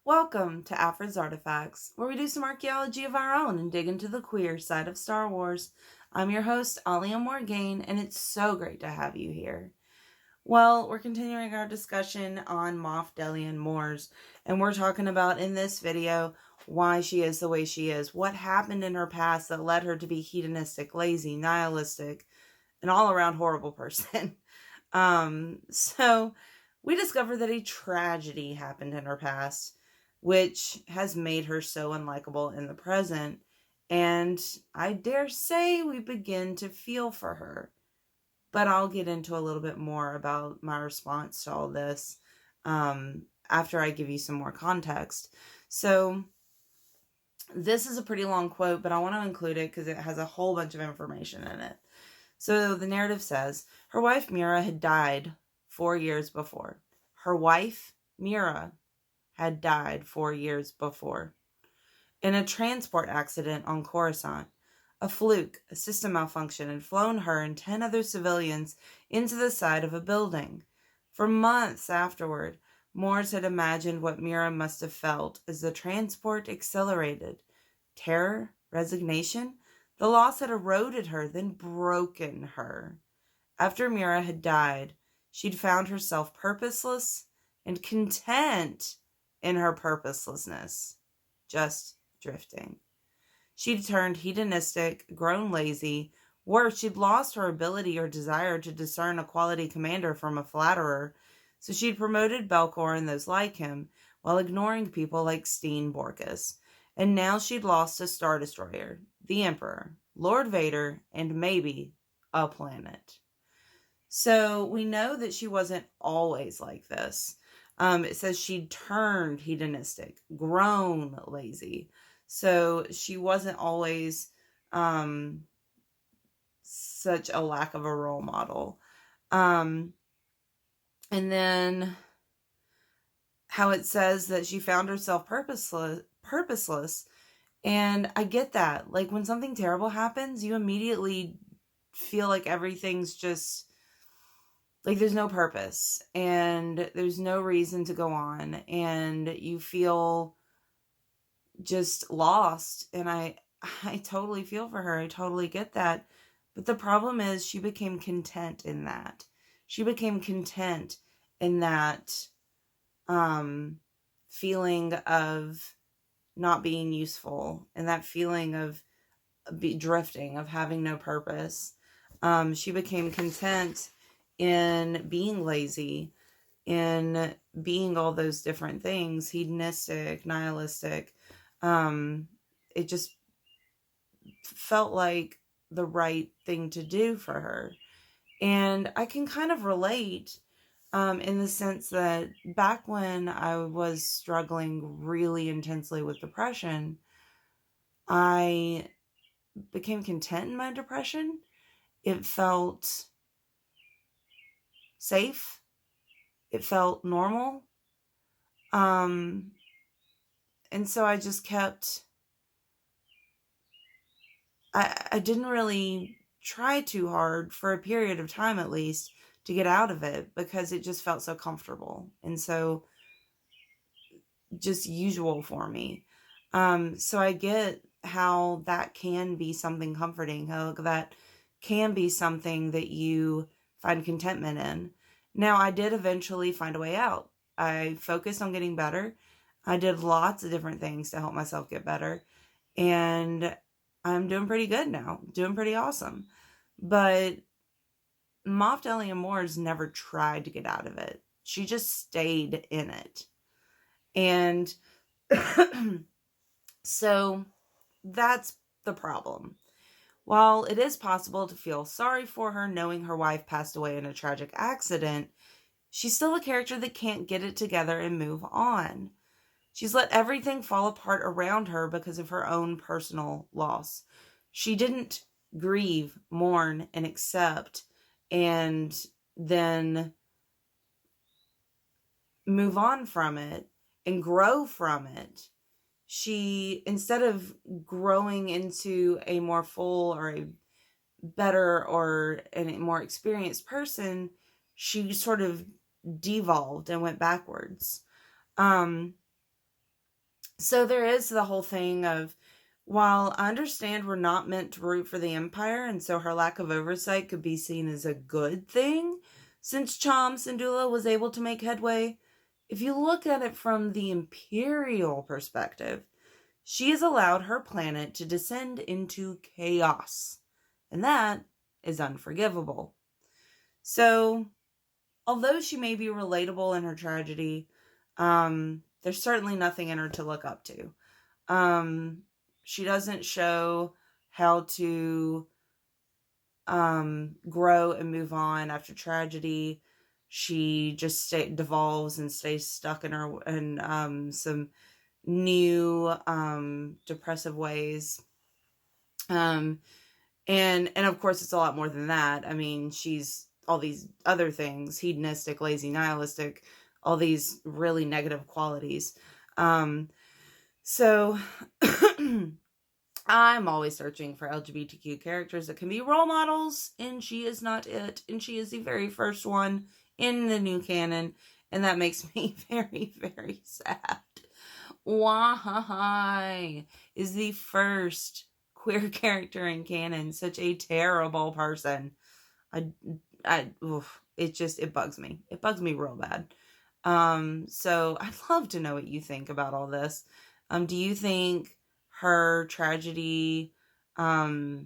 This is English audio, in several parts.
Welcome to Afra's Artifacts, where we do some archaeology of our own and dig into the queer side of Star Wars. I'm your host, Alia Morgaine, and it's so great to have you here. Well, we're continuing our discussion on Moff Delian Mors, and we're talking about in this video why she is the way she is, what happened in her past that led her to be hedonistic, lazy, nihilistic, an all-around horrible person. So we discover that a tragedy happened in her past, which has made her so unlikable in the present. And I dare say we begin to feel for her. But I'll get into a little bit more about my response to all this after I give you some more context. So this is a pretty long quote, but I want to include it because it has a whole bunch of information in it. So the narrative says, her wife Mira had died 4 years before. Her wife Mira had died 4 years before in a transport accident on Coruscant. A fluke, a system malfunction, had flown her and 10 other civilians into the side of a building. For months afterward, Mors had imagined what Mira must have felt as the transport accelerated. Terror, resignation. The loss had eroded her, then broken her. After Mira had died, she'd found herself purposeless and content in her purposelessness, just drifting. She'd turned hedonistic, grown lazy. Worse, she'd lost her ability or desire to discern a quality commander from a flatterer, so she'd promoted Belcor and those like him, while ignoring people like Steen Borkus. And now she'd lost a Star Destroyer, the Emperor, Lord Vader, and maybe a planet. So we know that she wasn't always like this. It says she'd turned hedonistic, grown lazy. So she wasn't always such a lack of a role model. And then how it says that she found herself purposeless. And I get that. Like when something terrible happens, you immediately feel like everything's just like there's no purpose and there's no reason to go on, and you feel just lost. And I totally feel for her. I totally get that. But the problem is she became content in that. She became content in that feeling of not being useful and that feeling of drifting, of having no purpose. She became content in being lazy, in being all those different things, hedonistic, nihilistic. It just felt like the right thing to do for her. And I can kind of relate in the sense that back when I was struggling really intensely with depression, I became content in my depression. It felt safe. It felt normal. And so I just kept, I didn't really try too hard for a period of time, at least, to get out of it because it just felt so comfortable and so just usual for me. So I get how that can be something comforting, how that can be something that you find contentment in. Now, I did eventually find a way out. I focused on getting better. I did lots of different things to help myself get better. And I'm doing pretty good now. Doing pretty awesome. But Moff Delian Mors never tried to get out of it. She just stayed in it. And so that's the problem. While it is possible to feel sorry for her knowing her wife passed away in a tragic accident, she's still a character that can't get it together and move on. She's let everything fall apart around her because of her own personal loss. She didn't grieve, mourn, and accept, and then move on from it and grow from it. She, instead of growing into a more full or a better or a more experienced person, she sort of devolved and went backwards. So there is the whole thing of, while I understand we're not meant to root for the Empire, and so her lack of oversight could be seen as a good thing, since Chom Syndulla was able to make headway, if you look at it from the Imperial perspective, she has allowed her planet to descend into chaos, and that is unforgivable. So, although she may be relatable in her tragedy, there's certainly nothing in her to look up to. She doesn't show how to grow and move on after tragedy. She just devolves and stays stuck in some new depressive ways. And of course it's a lot more than that. I mean, she's all these other things: hedonistic, lazy, nihilistic, all these really negative qualities. So I'm always searching for LGBTQ characters that can be role models, and she is not it. And she is the very first one in the new canon, and that makes me very, very sad. Why is the first queer character in canon such a terrible person? It bugs me. It bugs me real bad. So I'd love to know what you think about all this. Do you think her tragedy, do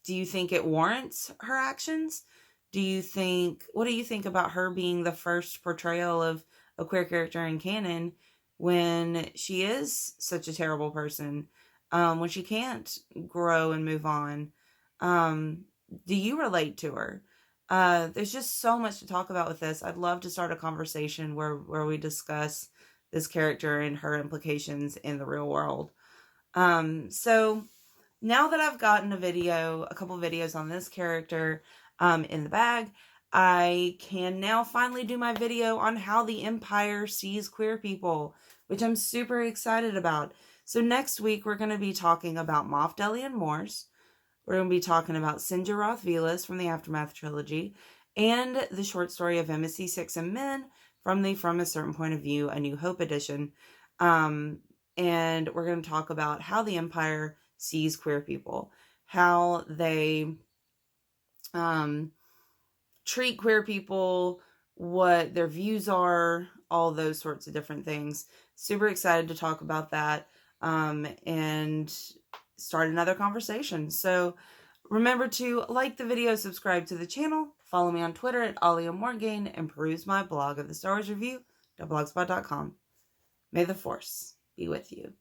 you think it warrants her actions? What do you think about her being the first portrayal of a queer character in canon when she is such a terrible person, when she can't grow and move on? Do you relate to her? There's just so much to talk about with this. I'd love to start a conversation where we discuss this character and her implications in the real world. So now that I've gotten a couple videos on this character in the bag, I can now finally do my video on how the Empire sees queer people, which I'm super excited about. So next week, we're going to be talking about Moff Delian Mors. We're going to be talking about Sinjaroth Velas from the Aftermath trilogy, and the short story of MSC6 and Men from the From a Certain Point of View, A New Hope edition. And we're going to talk about how the Empire sees queer people, how they treat queer people, what their views are, all those sorts of different things. Super excited to talk about that and start another conversation. So remember to like the video, subscribe to the channel, follow me on Twitter at Alia Morgain, and peruse my blog of the Star Wars Review.blogspot.com. May the Force be with you.